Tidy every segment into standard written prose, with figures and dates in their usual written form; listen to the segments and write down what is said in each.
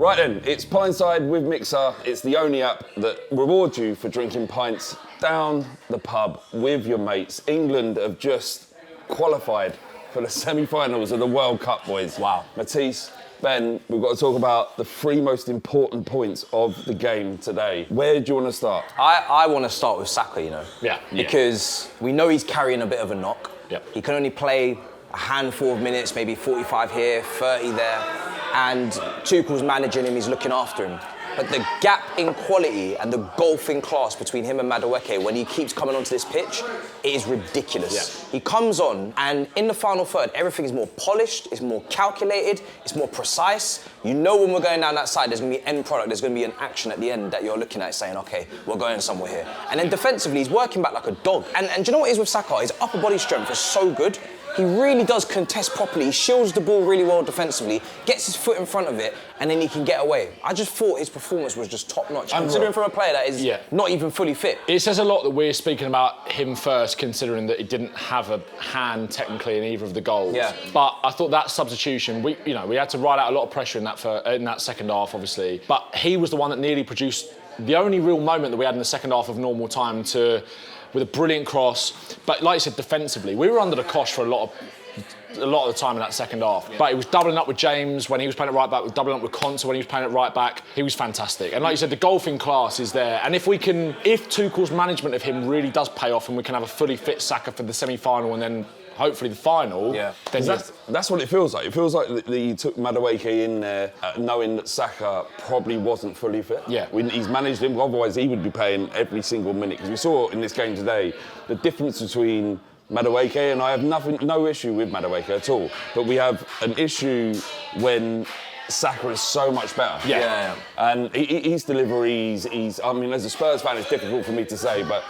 Right then, it's PINT SIDE with MiXR. It's the only app that rewards you for drinking pints down the pub with your mates. England have just qualified for the semi-finals of the World Cup, boys. Wow. Matisse, Ben, we've got to talk about the 3 most important points of the game today. Where do you want to start? I want to start with Saka, you know. Yeah. Because we know he's carrying a bit of a knock. Yep. He can only play a handful of minutes, maybe 45 here, 30 there. And Tuchel's managing him, he's looking after him. But the gap in quality and the gulf in class between him and Madueke when he keeps coming onto this pitch, it is ridiculous. Yeah. He comes on and in the final third, everything is more polished, it's more calculated, it's more precise. You know when we're going down that side, there's going to be end product, there's going to be an action at the end that you're looking at saying, okay, we're going somewhere here. And then defensively, he's working back like a dog. And do you know what it is with Saka? His upper body strength is so good. He really does contest properly. He shields the ball really well defensively, gets his foot in front of it, and then he can get away. I just thought his performance was just top-notch, considering from a player that is not even fully fit. It says a lot that we're speaking about him first, considering that he didn't have a hand technically in either of the goals. Yeah. But I thought that substitution, we had to ride out a lot of pressure in that second half, obviously. But he was the one that nearly produced the only real moment that we had in the second half of normal time with a brilliant cross. But like you said, defensively, we were under the cosh for a lot of the time in that second half. Yeah. But he was doubling up with James when he was playing at right back, was doubling up with Konsa when he was playing at right back. He was fantastic. And like you said, the golfing class is there. And if Tuchel's management of him really does pay off and we can have a fully fit Saka for the semi-final and then hopefully the final, then that's what it feels like. It feels like he took Madueke in there knowing that Saka probably wasn't fully fit. Yeah. He's managed him, otherwise he would be playing every single minute. Because we saw in this game today the difference between Madueke, and I have no issue with Madueke at all. But we have an issue when Saka is so much better. Yeah. And his deliveries, I mean, as a Spurs fan, it's difficult for me to say, but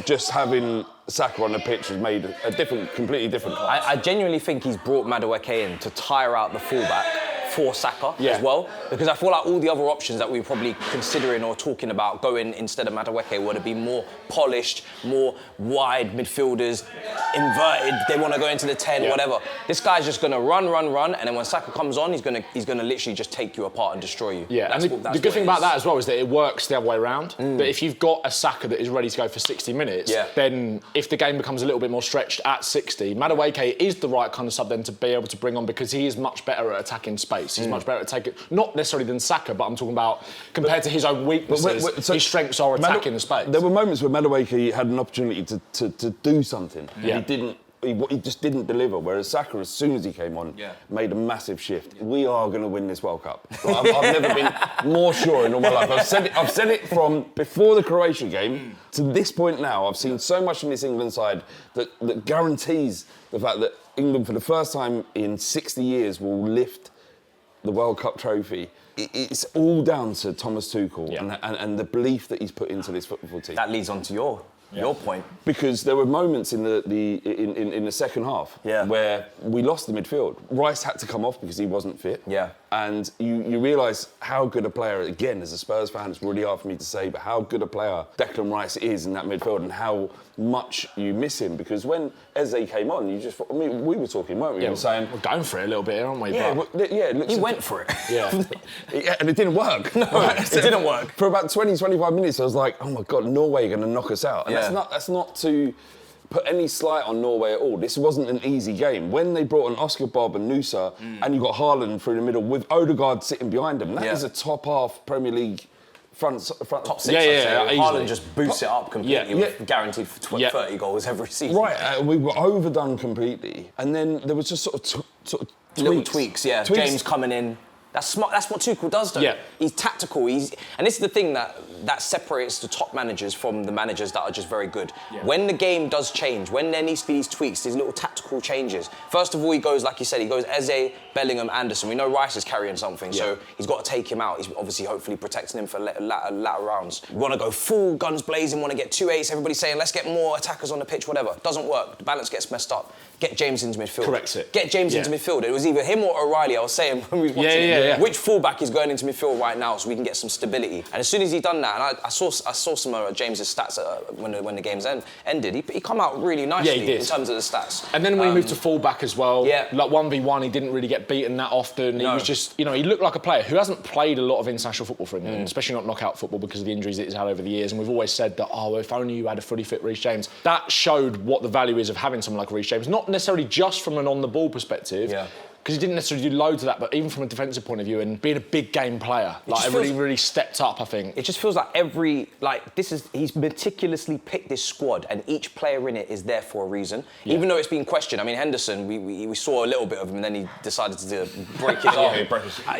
just having Saka on the pitch has made a completely different class. I genuinely think he's brought Madueke in to tire out the fullback for Saka as well, because I feel like all the other options that we were probably considering or talking about going instead of Madueke were to be more polished, more wide midfielders, inverted, they want to go into the 10, whatever. This guy's just going to run, and then when Saka comes on, he's going to literally just take you apart and destroy you. Yeah, and the good thing about that as well is that it works the other way around. But if you've got a Saka that is ready to go for 60 minutes, then if the game becomes a little bit more stretched at 60, Madueke is the right kind of sub then to be able to bring on, because he is much better at attacking space. He's much better at taking, not necessarily than Saka, but I'm talking about compared to his own weaknesses, his strengths are attacking the space. There were moments where Madueke had an opportunity to do something. Yeah. He just didn't deliver, whereas Saka, as soon as he came on, made a massive shift. We are going to win this World Cup. I've never been more sure in all my life. I've said it from before the Croatia game to this point now. I've seen so much in this England side that guarantees the fact that England, for the first time in 60 years, will lift the World Cup trophy. It's all down to Thomas Tuchel and the belief that he's put into this football team. That leads on to your point. Because there were moments in the second half where we lost the midfield. Rice had to come off because he wasn't fit. Yeah. And you realise how good a player, again, as a Spurs fan, it's really hard for me to say, but how good a player Declan Rice is in that midfield and how much you miss him. Because when Eze came on, we were talking, weren't we? Yeah, we were saying, we're going for it a little bit, aren't we? He went for it. Yeah. And it didn't work. No, it didn't work. For about 20, 25 minutes, I was like, oh my God, Norway are going to knock us out. And that's not to put any slight on Norway at all. This wasn't an easy game. When they brought in Oscar Bob and Nusa, and you got Haaland through the middle with Odegaard sitting behind him, that is a top half Premier League front top six. Haaland just boosts it up completely. With guaranteed 30 goals every season. Right, we were overdone completely, and then there was just sort of little tweaks. James coming in. That's smart. That's what Tuchel does, though. Yeah. He's tactical. And this is the thing that separates the top managers from the managers that are just very good. Yeah. When the game does change, when there needs to be these tweaks, these little tactical changes. First of all, he goes, like you said, Eze, Bellingham, Anderson. We know Rice is carrying something, so he's got to take him out. He's obviously hopefully protecting him for latter rounds. We want to go full guns blazing, want to get 2-8s. Everybody's saying, let's get more attackers on the pitch, whatever. Doesn't work. The balance gets messed up. Get James into midfield. Corrects it. Get James into midfield. It was either him or O'Reilly. I was saying when we was watching which fullback is going into midfield right now so we can get some stability. And as soon as he done that, that, and I saw some of James's stats when the game's ended. He come out really nicely in terms of the stats. And then when he moved to fullback as well, like 1v1, he didn't really get beaten that often. He was just, he looked like a player who hasn't played a lot of international football for England, especially not knockout football because of the injuries that he's had over the years. And we've always said that, if only you had a fully fit Reece James. That showed what the value is of having someone like Reece James, not necessarily just from an on-the-ball perspective, because he didn't necessarily do loads of that, but even from a defensive point of view and being a big game player, really stepped up, I think. It just feels like he's meticulously picked this squad and each player in it is there for a reason, even though it's been questioned. I mean, Henderson, we saw a little bit of him and then he decided to break his arm.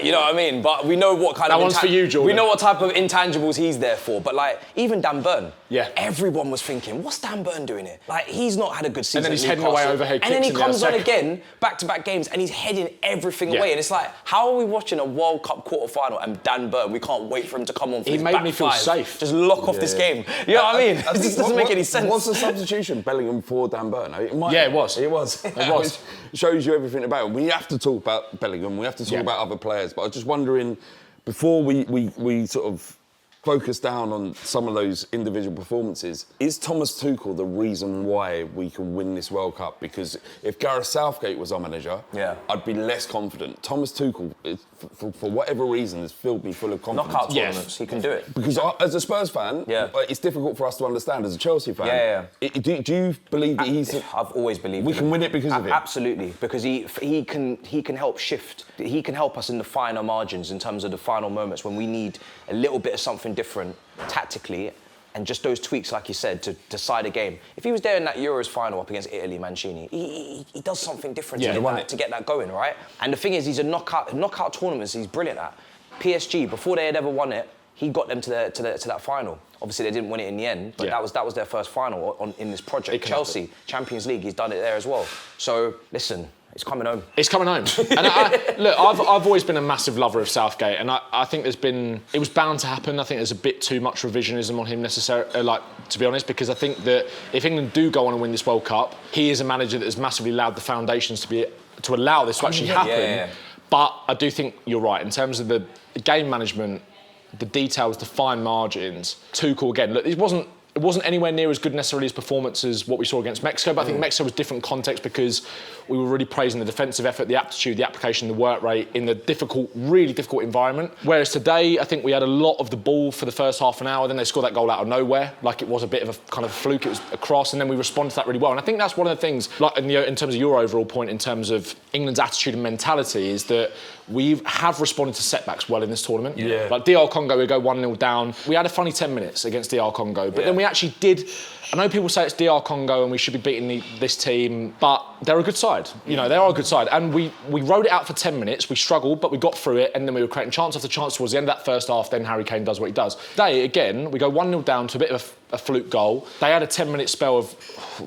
You know what I mean? But we know what kind of... That one's for you, Jordan. We know what type of intangibles he's there for, but even Dan Burn, everyone was thinking, what's Dan Burn doing here? He's not had a good season. And then he's heading away overhead kicks. And then he comes on again, back-to-back games, and he's heading everything away. And it's like, how are we watching a World Cup quarter-final and Dan Burn, we can't wait for him to come on for his back He made me feel safe. Just lock off this game. You know what I mean? It just doesn't make any sense. What's the substitution? Bellingham for Dan Burn? It was. It was. It shows you everything about him. We have to talk about Bellingham. We have to talk about other players. But I was just wondering, before we sort of focus down on some of those individual performances, is Thomas Tuchel the reason why we can win this World Cup? Because if Gareth Southgate was our manager, I'd be less confident. Thomas Tuchel, for whatever reason, has filled me full of confidence. Knockout tournaments, he can do it. Because as a Spurs fan, it's difficult for us to understand. As a Chelsea fan, do you believe that he's... I've always believed we can win it because of him? Absolutely, because he can help shift. He can help us in the finer margins in terms of the final moments when we need a little bit of something different tactically, and just those tweaks, like you said, to decide a game. If he was there in that Euros final up against Italy, Mancini, he does something different to get that going, right? And the thing is, he's a knockout tournaments. He's brilliant at. PSG, before they had ever won it, he got them to that final. Obviously, they didn't win it in the end, but that was their first final in this project. Chelsea, Champions League, he's done it there as well. So listen. It's coming home. It's coming home. And I've always been a massive lover of Southgate, and I think it was bound to happen. I think there's a bit too much revisionism on him necessarily, to be honest, because I think that if England do go on and win this World Cup, he is a manager that has massively allowed the foundations to allow this to actually happen. Yeah. But I do think you're right, in terms of the game management, the details, the fine margins, Tuchel, again, look, it wasn't anywhere near as good necessarily as performance as what we saw against Mexico, but I think Mexico was different context because we were really praising the defensive effort, the aptitude, the application, the work rate in the really difficult environment. Whereas today, I think we had a lot of the ball for the first half an hour, then they scored that goal out of nowhere, like it was a bit of a kind of fluke, it was a cross, and then we responded to that really well. And I think that's one of the things, in terms of your overall point, in terms of England's attitude and mentality, is that we have responded to setbacks well in this tournament. Yeah. Like DR Congo, we go 1-0 down. We had a funny 10 minutes against DR Congo, but then we actually did... I know people say it's DR Congo and we should be beating this team, but they're a good side. They are a good side. And we rode it out for 10 minutes. We struggled, but we got through it, and then we were creating chance after chance towards the end of that first half. Then Harry Kane does what he does. Today, again, we go 1-0 down to a bit of a fluke goal. They had a 10-minute spell of...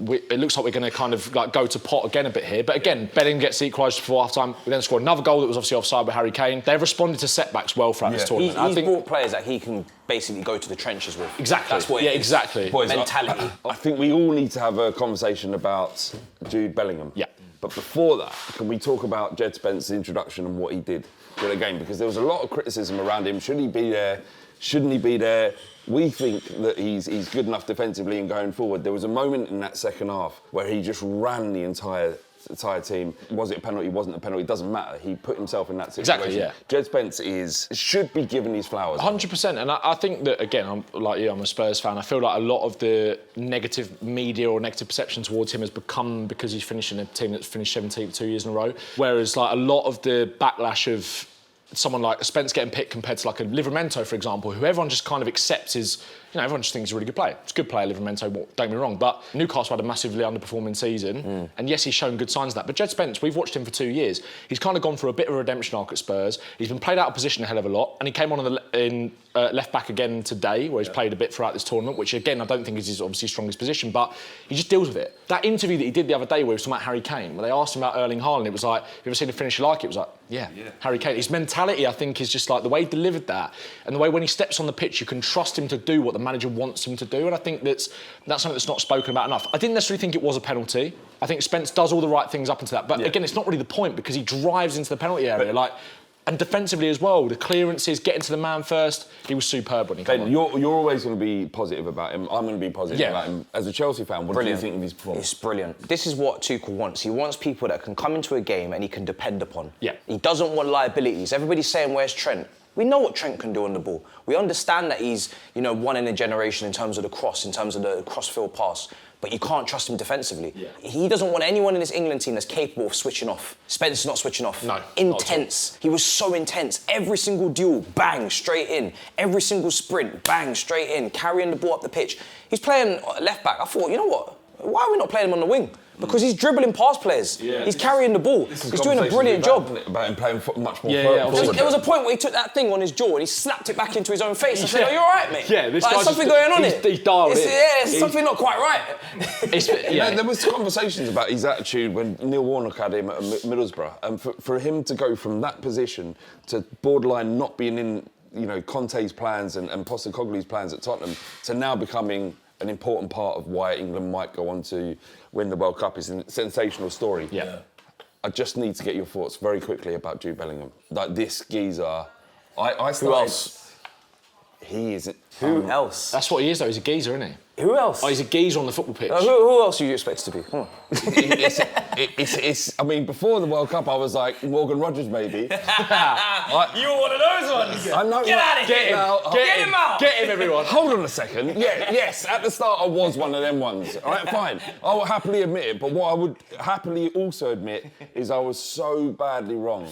it looks like we're going to kind of go to pot again a bit here. But again, Bellingham gets equalised before half-time. We then scored another goal that was obviously offside with Harry Kane. They've responded to setbacks well throughout this tournament. He's brought players that he can basically go to the trenches with. Exactly. That's what it is. Exactly. Boys, mentality. I think we all need to have a conversation about Jude Bellingham. Yeah. But before that, can we talk about Jed Spence's introduction and what he did for the game? Because there was a lot of criticism around him. Should he be there? Shouldn't he be there? We think that he's good enough defensively and going forward. There was a moment in that second half where he just ran the entire team. Was it a penalty? Wasn't a penalty? It doesn't matter. He put himself in that situation. Exactly, yeah. Jed Spence should be given his flowers. 100%. And I think that, again, I'm like you, I'm a Spurs fan. I feel like a lot of the negative media or negative perception towards him has become because he's finishing a team that's finished 17th 2 years in a row. Whereas a lot of the backlash of someone like Spence getting picked compared to a Livramento, for example, who everyone just kind of accepts is, everyone just thinks he's a really good player. It's a good player, Livramento, don't get me wrong, but Newcastle had a massively underperforming season, and yes, he's shown good signs of that, but Jed Spence, we've watched him for 2 years. He's kind of gone through a bit of a redemption arc at Spurs. He's been played out of position a hell of a lot, and he came on in left back again today, where he's played a bit throughout this tournament, which again, I don't think is his obviously strongest position, but he just deals with it. That interview that he did the other day where he was talking about Harry Kane, where they asked him about Erling Haaland, it was like, have you ever seen a finisher like it? It was like, yeah, Harry Kane. His mentality, I think, is just the way he delivered that, and the way when he steps on the pitch, you can trust him to do what the manager wants him to do, and I think that's something that's not spoken about enough. I didn't necessarily think it was a penalty. I think Spence does all the right things up into that, but again, it's not really the point because he drives into the penalty area. And defensively as well, the clearances, getting to the man first, he was superb when he came on. You're always going to be positive about him. I'm going to be positive about him. As a Chelsea fan, what do you think of his performance? It's brilliant. This is what Tuchel wants. He wants people that can come into a game and he can depend upon. Yeah. He doesn't want liabilities. Everybody's saying, where's Trent? We know what Trent can do on the ball. We understand that he's, one in a generation in terms of the cross, in terms of the cross-field pass. But you can't trust him defensively. Yeah. He doesn't want anyone in this England team that's capable of switching off. Spencer's not switching off. No. Intense. He was so intense. Every single duel, bang, straight in. Every single sprint, bang, straight in. Carrying the ball up the pitch. He's playing left back. I thought, you know what? Why are we not playing him on the wing? Because he's dribbling past players. Yeah, he's carrying the ball. He's doing a brilliant job. About him playing much more forward. There was a point where he took that thing on his jaw and he slapped it back into his own face. I said, are you all right, mate? Yeah, this guy's something going on here. He's dialed in. It's something not quite right. There was conversations about his attitude when Neil Warnock had him at Middlesbrough. And for him to go from that position to borderline not being in, Conte's plans and Postecoglou's plans at Tottenham to now becoming an important part of why England might go on to win the World Cup is a sensational story. Yeah. I just need to get your thoughts very quickly about Jude Bellingham. Like this geezer. Who else? He is. Who else? That's what he is, though. He's a geezer, isn't he? Who else? Oh, he's a geezer on the football pitch. Who else do you expect to be? I mean, before the World Cup, I was like, Morgan Rogers, maybe. You were one of those ones. I know. Get out of here. Get him out. Get him, everyone. Hold on a second. Yes, at the start, I was one of them ones. All right, fine. I will happily admit it. But what I would happily also admit is I was so badly wrong.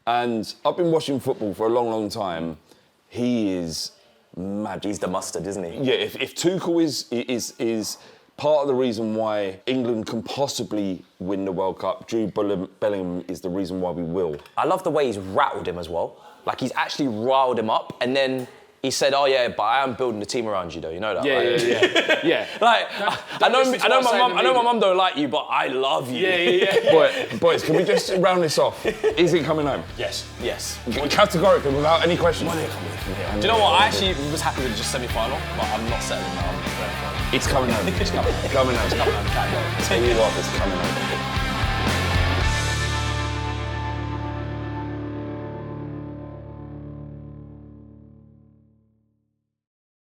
And I've been watching football for a long, long time. He is mad. He's the mustard, isn't he? Yeah, if Tuchel is part of the reason why England can possibly win the World Cup, Jude Bellingham is the reason why we will. I love the way he's rattled him as well. Like, he's actually riled him up, and then he said, oh yeah, but I am building a team around you though, you know that, right? Yeah. Like, I know my mum don't like you, but I love you. Yeah. Boys, can we just round this off? Is he coming home? Yes. Categorically, without any question. Do you know what? I actually was happy with just semi-final, but I'm not settling now. It's coming home. It's coming home. Tell you what, it's coming home.